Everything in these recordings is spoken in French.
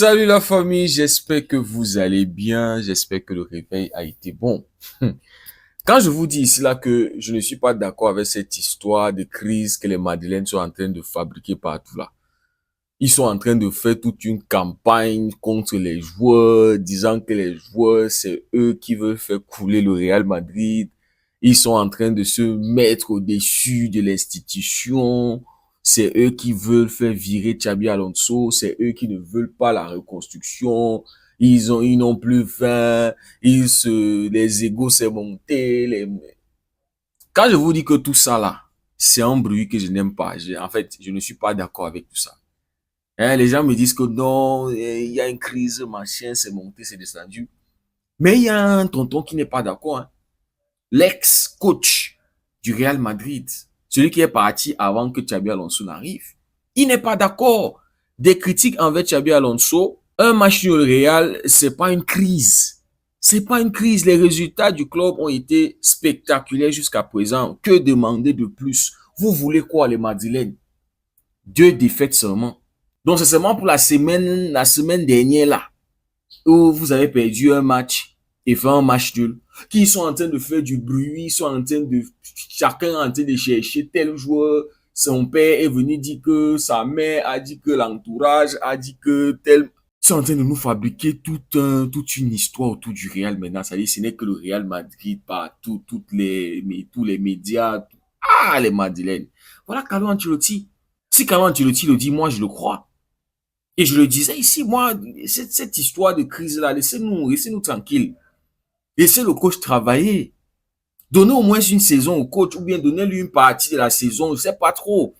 Salut la famille, j'espère que vous allez bien, j'espère que le réveil a été bon. Quand je vous dis ici là que je ne suis pas d'accord avec cette histoire de crise que les Madrilènes sont en train de fabriquer partout là. Ils sont en train de faire toute une campagne contre les joueurs, disant que les joueurs, c'est eux qui veulent faire couler le Real Madrid. Ils sont en train de se mettre au-dessus de l'institution. C'est eux qui veulent faire virer Xabi Alonso. C'est eux qui ne veulent pas la reconstruction. Ils n'ont plus faim. Les égos s'est monté. Quand je vous dis que tout ça là, c'est un bruit que je n'aime pas. En fait, je ne suis pas d'accord avec tout ça. Hein, les gens me disent que non, il y a une crise, machin, c'est monté, c'est descendu. Mais il y a un tonton qui n'est pas d'accord. Hein. L'ex-coach du Real Madrid, celui qui est parti avant que Xabi Alonso n'arrive, il n'est pas d'accord. Des critiques envers Xabi Alonso, un match au Real, c'est pas une crise. C'est pas une crise. Les résultats du club ont été spectaculaires jusqu'à présent. Que demander de plus? Vous voulez quoi, les Madrilènes? 2 défaites seulement. Donc, c'est seulement pour la semaine dernière là, où vous avez perdu un match et fait un match nul, qui sont en train de faire du bruit, ils sont en train de, chacun est en train de chercher tel joueur, son père est venu dire que sa mère a dit que l'entourage a dit que tel, ils sont en train de nous fabriquer toute une histoire autour du Real maintenant. C'est-à-dire, ce n'est que le Real Madrid partout, tous les médias, les Madrilènes. Voilà Carlo Ancelotti. Si Carlo Ancelotti le dit, moi je le crois. Et je le disais ici, moi, cette histoire de crise-là, laissez-nous tranquilles. Laissez le coach travailler. Donnez au moins une saison au coach ou bien donnez-lui une partie de la saison, je ne sais pas trop.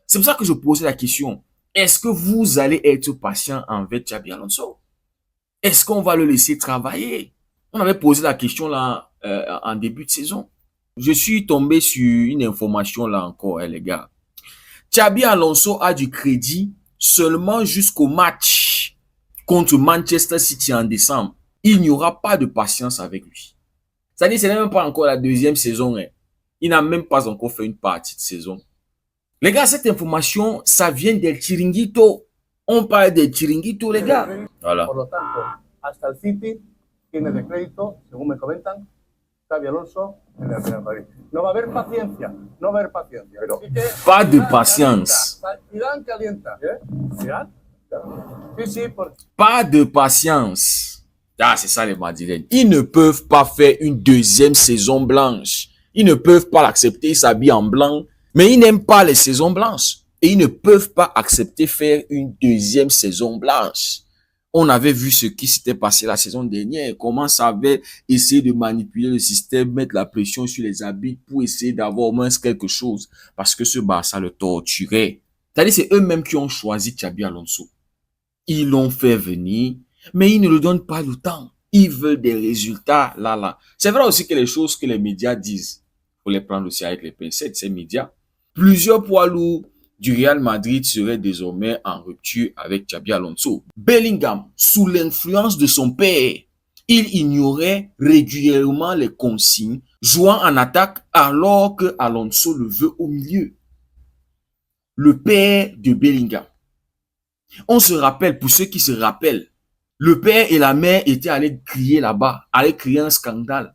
C'est pour ça que je posais la question. Est-ce que vous allez être patient envers Xabi Alonso? Est-ce qu'on va le laisser travailler? On avait posé la question là en début de saison. Je suis tombé sur une information là encore, les gars. Xabi Alonso a du crédit seulement jusqu'au match contre Manchester City en décembre. Il n'y aura pas de patience avec lui. C'est-à-dire, ce n'est même pas encore la deuxième saison. Hein. Il n'a même pas encore fait une partie de saison. Les gars, cette information, ça vient del Chiringuito. On parle del Chiringuito, les gars. Voilà. Por lo tanto, hasta el City tiene de crédito, según me comentan, Xabi Alonso en el Real Madrid. No va a haber paciencia, no va a haber paciencia. Pero pas de patience. Zidane calienta. ¿Zidane? Sí, sí, porque... Pas de patience. Ah, c'est ça les Madrilènes. Ils ne peuvent pas faire une deuxième saison blanche. Ils ne peuvent pas l'accepter, ils s'habillent en blanc. Mais ils n'aiment pas les saisons blanches. Et ils ne peuvent pas accepter faire une deuxième saison blanche. On avait vu ce qui s'était passé la saison dernière. Comment ça avait essayé de manipuler le système, mettre la pression sur les arbitres pour essayer d'avoir au moins quelque chose. Parce que ce Barça le torturait. C'est-à-dire c'est eux-mêmes qui ont choisi Xabi Alonso. Ils l'ont fait venir, mais ils ne le donnent pas le temps. Ils veulent des résultats là. C'est vrai aussi que les choses que les médias disent, il faut les prendre aussi avec les pincettes, ces médias. Plusieurs poids lourds du Real Madrid seraient désormais en rupture avec Xabi Alonso. Bellingham, sous l'influence de son père, il ignorait régulièrement les consignes, jouant en attaque alors que Alonso le veut au milieu. Le père de Bellingham. On se rappelle, pour ceux qui se rappellent, le père et la mère étaient allés crier là-bas, allaient crier un scandale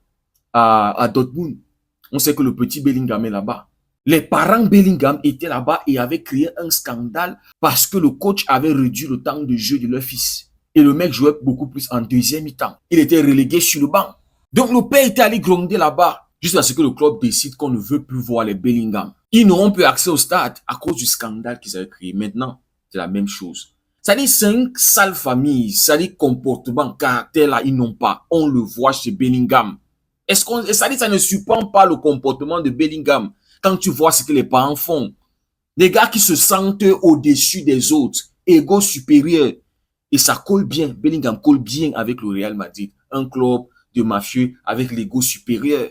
à Dortmund. On sait que le petit Bellingham est là-bas. Les parents Bellingham étaient là-bas et avaient créé un scandale parce que le coach avait réduit le temps de jeu de leur fils. Et le mec jouait beaucoup plus en deuxième mi-temps. Il était relégué sur le banc. Donc le père était allé gronder là-bas jusqu'à ce que le club décide qu'on ne veut plus voir les Bellingham. Ils n'auront plus accès au stade à cause du scandale qu'ils avaient créé. Maintenant, c'est la même chose. Ça dit, c'est une sale famille. Ça dit, comportement, caractère là, ils n'ont pas. On le voit chez Bellingham. Ça dit, ça ne supporte pas le comportement de Bellingham. Quand tu vois ce que les parents font. Des gars qui se sentent au-dessus des autres. Ego supérieur. Et ça colle bien. Bellingham colle bien avec le Real Madrid. Un club de mafieux avec l'ego supérieur.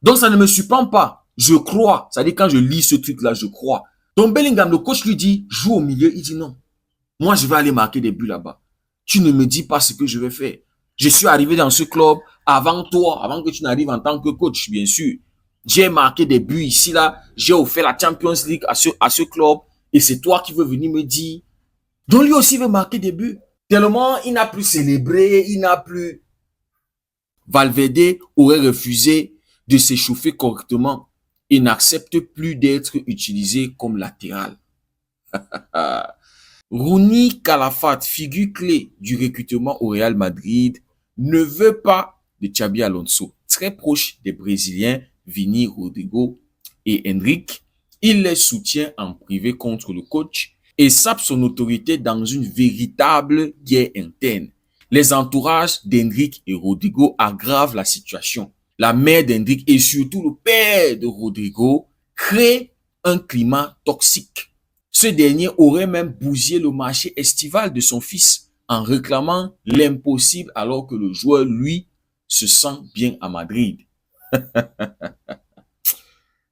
Donc, ça ne me surprend pas. Je crois. Ça dit, quand je lis ce truc-là, je crois. Donc, Bellingham, le coach lui dit, joue au milieu. Il dit non. Moi, je vais aller marquer des buts là-bas. Tu ne me dis pas ce que je vais faire. Je suis arrivé dans ce club avant toi, avant que tu n'arrives en tant que coach, bien sûr. J'ai marqué des buts ici, là. J'ai offert la Champions League à ce club. Et c'est toi qui veux venir me dire. Donc lui aussi veut marquer des buts. Tellement il n'a plus célébré, il n'a plus... Valverde aurait refusé de s'échauffer correctement et n'accepte plus d'être utilisé comme latéral. Rooney Calafat, figure clé du recrutement au Real Madrid, ne veut pas de Xabi Alonso. Très proche des Brésiliens Vini, Rodrigo et Endrick, il les soutient en privé contre le coach et sape son autorité dans une véritable guerre interne. Les entourages d'Endrick et Rodrigo aggravent la situation. La mère d'Endrick et surtout le père de Rodrigo créent un climat toxique. Ce dernier aurait même bousillé le marché estival de son fils en réclamant l'impossible alors que le joueur, lui, se sent bien à Madrid.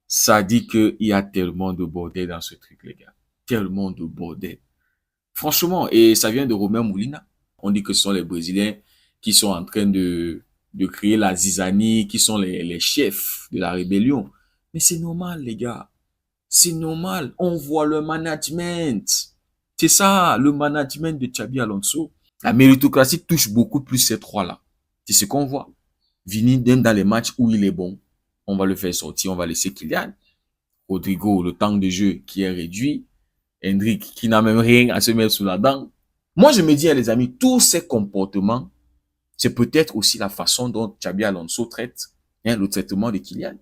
Ça dit qu'il y a tellement de bordel dans ce truc, les gars. Tellement de bordel. Franchement, et ça vient de Romain Molina. On dit que ce sont les Brésiliens qui sont en train de créer la zizanie, qui sont les chefs de la rébellion. Mais c'est normal, les gars. C'est normal. On voit le management. C'est ça, le management de Xabi Alonso. La méritocratie touche beaucoup plus ces trois-là. C'est ce qu'on voit. Vini, même dans les matchs où il est bon, on va le faire sortir, on va laisser Kylian. Rodrigo, le temps de jeu qui est réduit. Endrick, qui n'a même rien à se mettre sous la dent. Moi, je me dis, les amis, tous ces comportements, c'est peut-être aussi la façon dont Xabi Alonso traite le traitement de Kylian.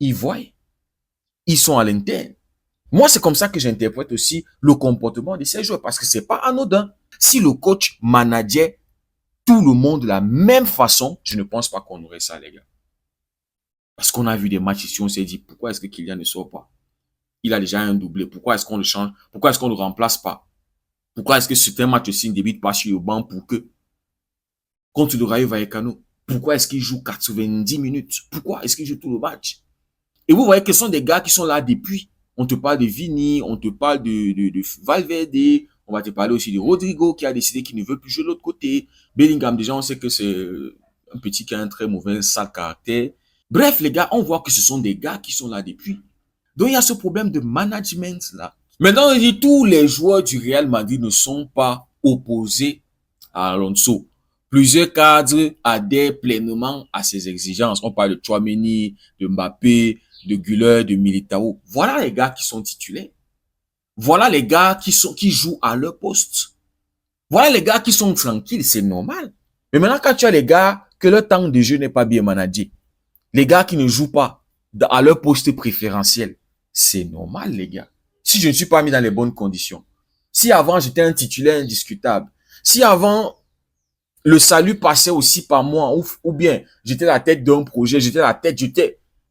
Ils voient. Ils sont à l'interne. Moi, c'est comme ça que j'interprète aussi le comportement de ces joueurs parce que c'est pas anodin. Si le coach manageait tout le monde de la même façon, je ne pense pas qu'on aurait ça, les gars. Parce qu'on a vu des matchs ici, on s'est dit, pourquoi est-ce que Kylian ne sort pas? Il a déjà un doublé. Pourquoi est-ce qu'on le change? Pourquoi est-ce qu'on ne le remplace pas? Pourquoi est-ce que certains matchs aussi ne débutent pas sur le banc pour que, contre le Rayo Vallecano, pourquoi est-ce qu'il joue 90 minutes? Pourquoi est-ce qu'il joue tout le match? Et vous voyez que ce sont des gars qui sont là depuis. On te parle de Vini, on te parle de Valverde, on va te parler aussi de Rodrigo qui a décidé qu'il ne veut plus jouer de l'autre côté. Bellingham, déjà, on sait que c'est un petit qui a un très mauvais, sale caractère. Bref, les gars, on voit que ce sont des gars qui sont là depuis. Donc, il y a ce problème de management là. Maintenant, on dit tous les joueurs du Real Madrid ne sont pas opposés à Alonso. Plusieurs cadres adhèrent pleinement à ses exigences. On parle de Tchouaméni, de Mbappé, de Güler, de Militao. Voilà les gars qui sont titulaires. Voilà les gars qui jouent à leur poste. Voilà les gars qui sont tranquilles, c'est normal. Mais maintenant, quand tu as les gars que leur temps de jeu n'est pas bien managé, les gars qui ne jouent pas à leur poste préférentiel, c'est normal, les gars. Si je ne suis pas mis dans les bonnes conditions, si avant j'étais un titulaire indiscutable, si avant le salut passait aussi par moi, ou bien j'étais la tête d'un projet,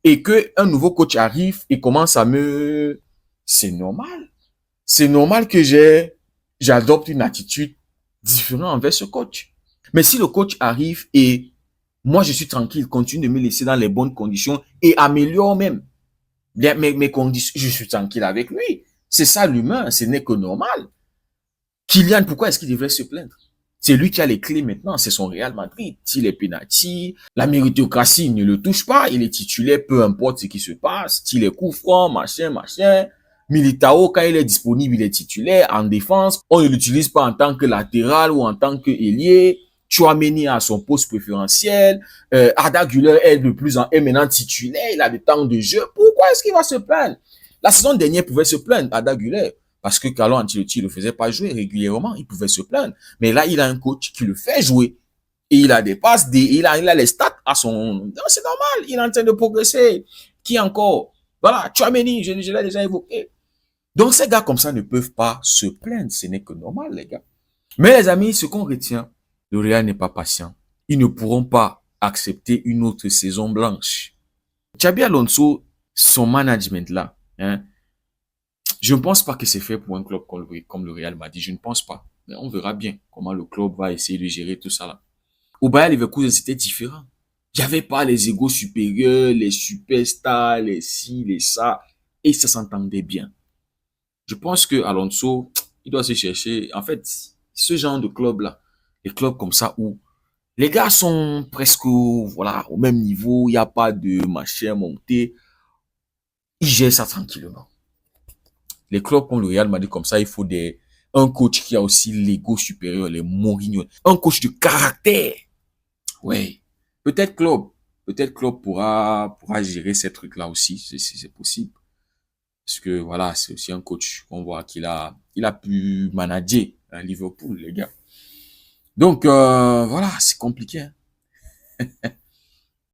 et que un nouveau coach arrive et commence à me... C'est normal. C'est normal que j'adopte une attitude différente envers ce coach. Mais si le coach arrive et moi je suis tranquille, continue de me laisser dans les bonnes conditions et améliore même mes conditions, je suis tranquille avec lui. C'est ça l'humain, ce n'est que normal. Kylian, pourquoi est-ce qu'il devrait se plaindre? C'est lui qui a les clés maintenant, c'est son Real Madrid. S'il est penalty, la méritocratie ne le touche pas, il est titulaire, peu importe ce qui se passe. S'il est coup franc, machin. Militao, quand il est disponible, il est titulaire en défense. On ne l'utilise pas en tant que latéral ou en tant que ailier. Tchouaméni a son poste préférentiel. Arda Güler est maintenant titulaire, il a du temps de jeu. Pourquoi est-ce qu'il va se plaindre? La saison dernière, il pouvait se plaindre, Arda Güler. Parce que Carlo Ancelotti ne le faisait pas jouer régulièrement, il pouvait se plaindre. Mais là, il a un coach qui le fait jouer. Et il a des passes, il a les stats à son... Non, c'est normal, il est en train de progresser. Qui encore? Voilà, Tchouaméni, je l'ai déjà évoqué. Donc, ces gars comme ça ne peuvent pas se plaindre. Ce n'est que normal, les gars. Mais les amis, ce qu'on retient, le Real n'est pas patient. Ils ne pourront pas accepter une autre saison blanche. Xabi Alonso, son management là, je ne pense pas que c'est fait pour un club comme le Real Madrid. Je ne pense pas. Mais on verra bien comment le club va essayer de gérer tout ça là. Au Bayer Leverkusen, c'était différent. Il n'y avait pas les égos supérieurs, les superstars, les ci, les ça. Et ça s'entendait bien. Je pense que Alonso, il doit se chercher. En fait, ce genre de club là, les clubs comme ça où les gars sont presque voilà, au même niveau, il n'y a pas de machin monté. Ils gèrent ça tranquillement. Les clubs comme le Real Madrid comme ça, il faut des Un coach qui a aussi l'ego supérieur, les Mourinho. Un coach de caractère. Ouais. Peut-être Klopp pourra gérer ces trucs-là aussi. C'est possible. Parce que voilà, c'est aussi un coach qu'on voit il a pu manager à Liverpool, les gars. Donc, voilà, c'est compliqué. Hein.